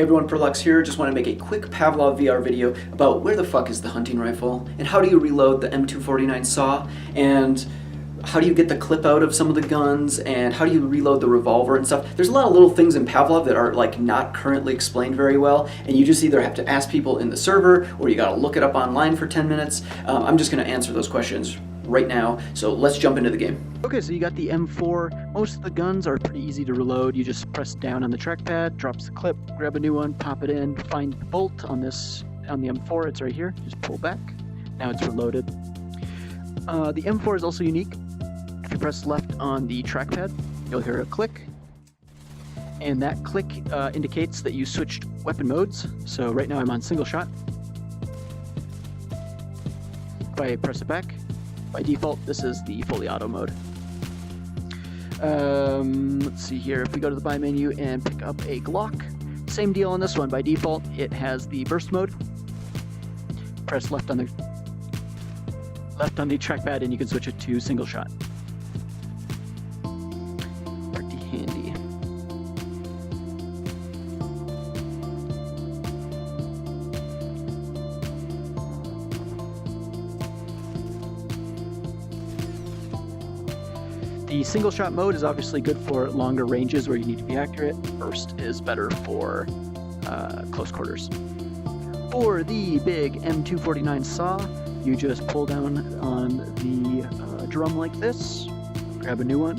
Hey everyone, Perlux here. Just want to make a quick Pavlov VR video about where the fuck is the hunting rifle, and how do you reload the M249 saw, and how do you get the clip out of some of the guns, and how do you reload the revolver and stuff. There's a lot of little things in Pavlov that are like not currently explained very well, and you just either have to ask people in the server or you gotta look it up online for 10 minutes. I'm just gonna answer those questions right now, so let's jump into the game. Okay, so you got the M4. Most of the guns are pretty easy to reload. You just press down on the trackpad, drops the clip, grab a new one, pop it in, find the bolt on the M4. It's right here. Just pull back. Now it's reloaded. The M4 is also unique. If you press left on the trackpad, you'll hear a click, and that click indicates that you switched weapon modes. So right now I'm on single shot. If I press it back, by default, this is the fully auto mode. Let's see here. If we go to the buy menu and pick up a Glock, same deal on this one. By default, it has the burst mode. Press left on the trackpad, and you can switch it to single shot. Pretty handy. The single shot mode is obviously good for longer ranges where you need to be accurate. Burst is better for close quarters. For the big M249 saw, you just pull down on the drum like this, grab a new one,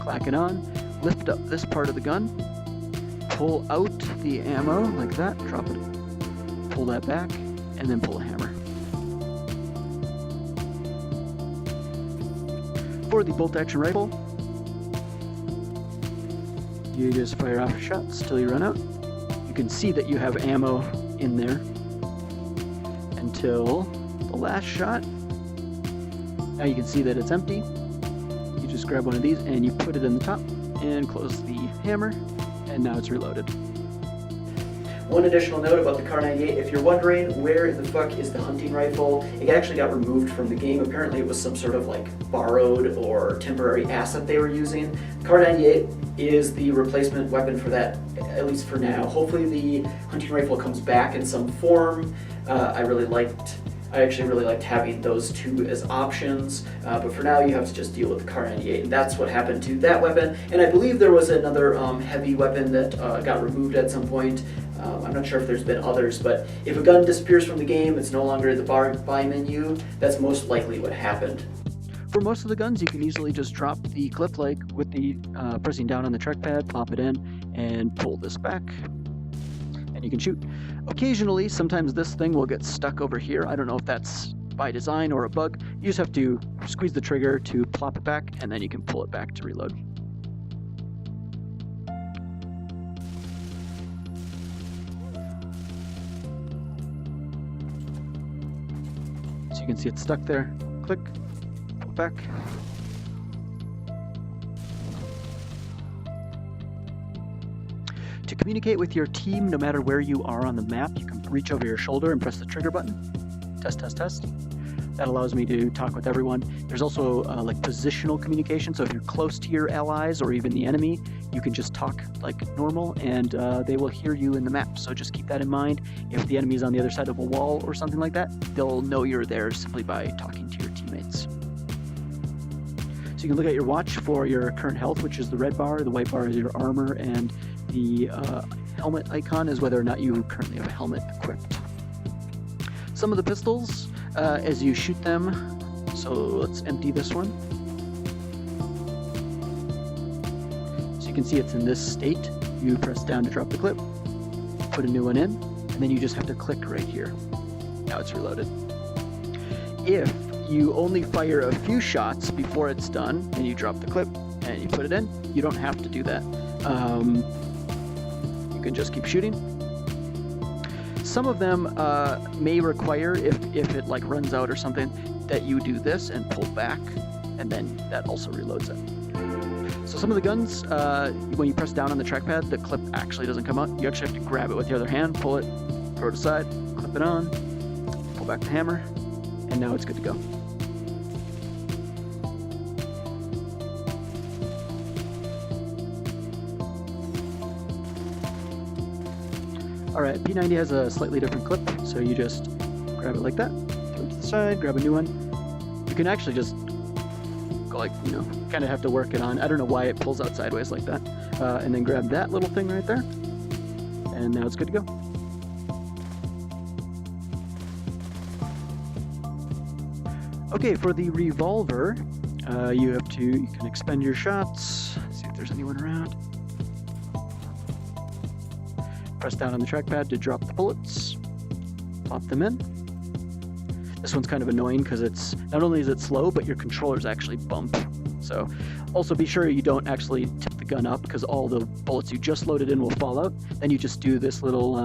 clack it on, lift up this part of the gun, pull out the ammo like that, drop it, pull that back, and then pull a hammer. For the bolt-action rifle, you just fire off shots till you run out. You can see that you have ammo in there until the last shot. Now you can see that it's empty. You just grab one of these and you put it in the top and close the hammer, and now it's reloaded. One additional note about the Kar98, if you're wondering where in the fuck is the hunting rifle, it actually got removed from the game. Apparently it was some sort of like borrowed or temporary asset they were using. Kar98 is the replacement weapon for that, at least for now. Hopefully the hunting rifle comes back in some form. I actually really liked having those two as options, but for now you have to just deal with the Kar98, and that's what happened to that weapon. And I believe there was another heavy weapon that got removed at some point. I'm not sure if there's been others, but if a gun disappears from the game, it's no longer in the buy menu, that's most likely what happened. For most of the guns, you can easily just drop the clip like with the pressing down on the trackpad, pop it in, and pull this back, and you can shoot. Occasionally, sometimes this thing will get stuck over here. I don't know if that's by design or a bug. You just have to squeeze the trigger to plop it back, and then you can pull it back to reload. So you can see it's stuck there. Click, pull it back. To communicate with your team, no matter where you are on the map, you can reach over your shoulder and press the trigger button. Test, test, test. That allows me to talk with everyone. There's also like positional communication, so if you're close to your allies or even the enemy, you can just talk like normal, and they will hear you in the map. So just keep that in mind. If the enemy is on the other side of a wall or something like that, they'll know you're there simply by talking to your teammates. So you can look at your watch for your current health, which is the red bar. The white bar is your armor, and the helmet icon is whether or not you currently have a helmet equipped. Some of the pistols, as you shoot them, so let's empty this one. So you can see it's in this state. You press down to drop the clip, put a new one in, and then you just have to click right here. Now it's reloaded. If you only fire a few shots before it's done, and you drop the clip and you put it in, you don't have to do that. You can just keep shooting. Some of them may require, if it like runs out or something, that you do this and pull back, and then that also reloads it. So some of the guns, when you press down on the trackpad, the clip actually doesn't come out. You actually have to grab it with your other hand, pull it, throw it aside, clip it on, pull back the hammer, and now it's good to go. Alright, P90 has a slightly different clip, so you just grab it like that, throw it to the side, grab a new one. You can actually just go like, you know, kind of have to work it on. I don't know why it pulls out sideways like that. And then grab that little thing right there, and now it's good to go. Okay, for the revolver, you can expend your shots, see if there's anyone around. Press down on the trackpad to drop the bullets, pop them in. This one's kind of annoying because it's, not only is it slow, but your controllers actually bump. So also be sure you don't actually tip the gun up because all the bullets you just loaded in will fall out. Then you just do this little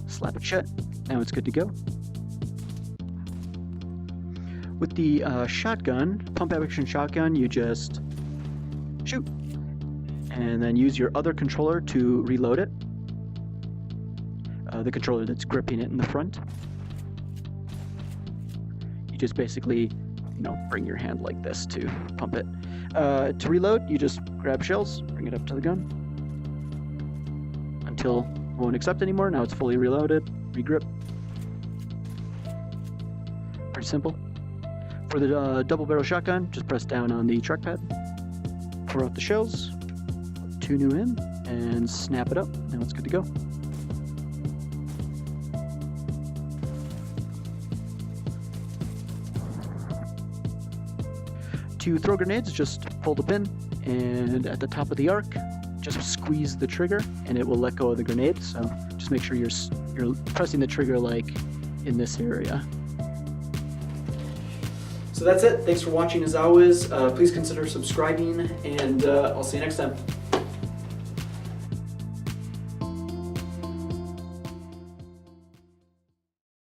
slap it shut. Now it's good to go. With the shotgun, pump action shotgun, you just shoot and then use your other controller to reload it. The controller that's gripping it in the front. You just basically, you know, bring your hand like this to pump it. To reload, you just grab shells, bring it up to the gun until it won't accept anymore. Now it's fully reloaded, regrip. Pretty simple. For the double barrel shotgun, just press down on the trackpad, pour out the shells, put 2 new in, and snap it up. Now it's good to go. To throw grenades, just pull the pin, and at the top of the arc, just squeeze the trigger, and it will let go of the grenade. So just make sure you're pressing the trigger like in this area. So that's it. Thanks for watching as always. Please consider subscribing, and I'll see you next time.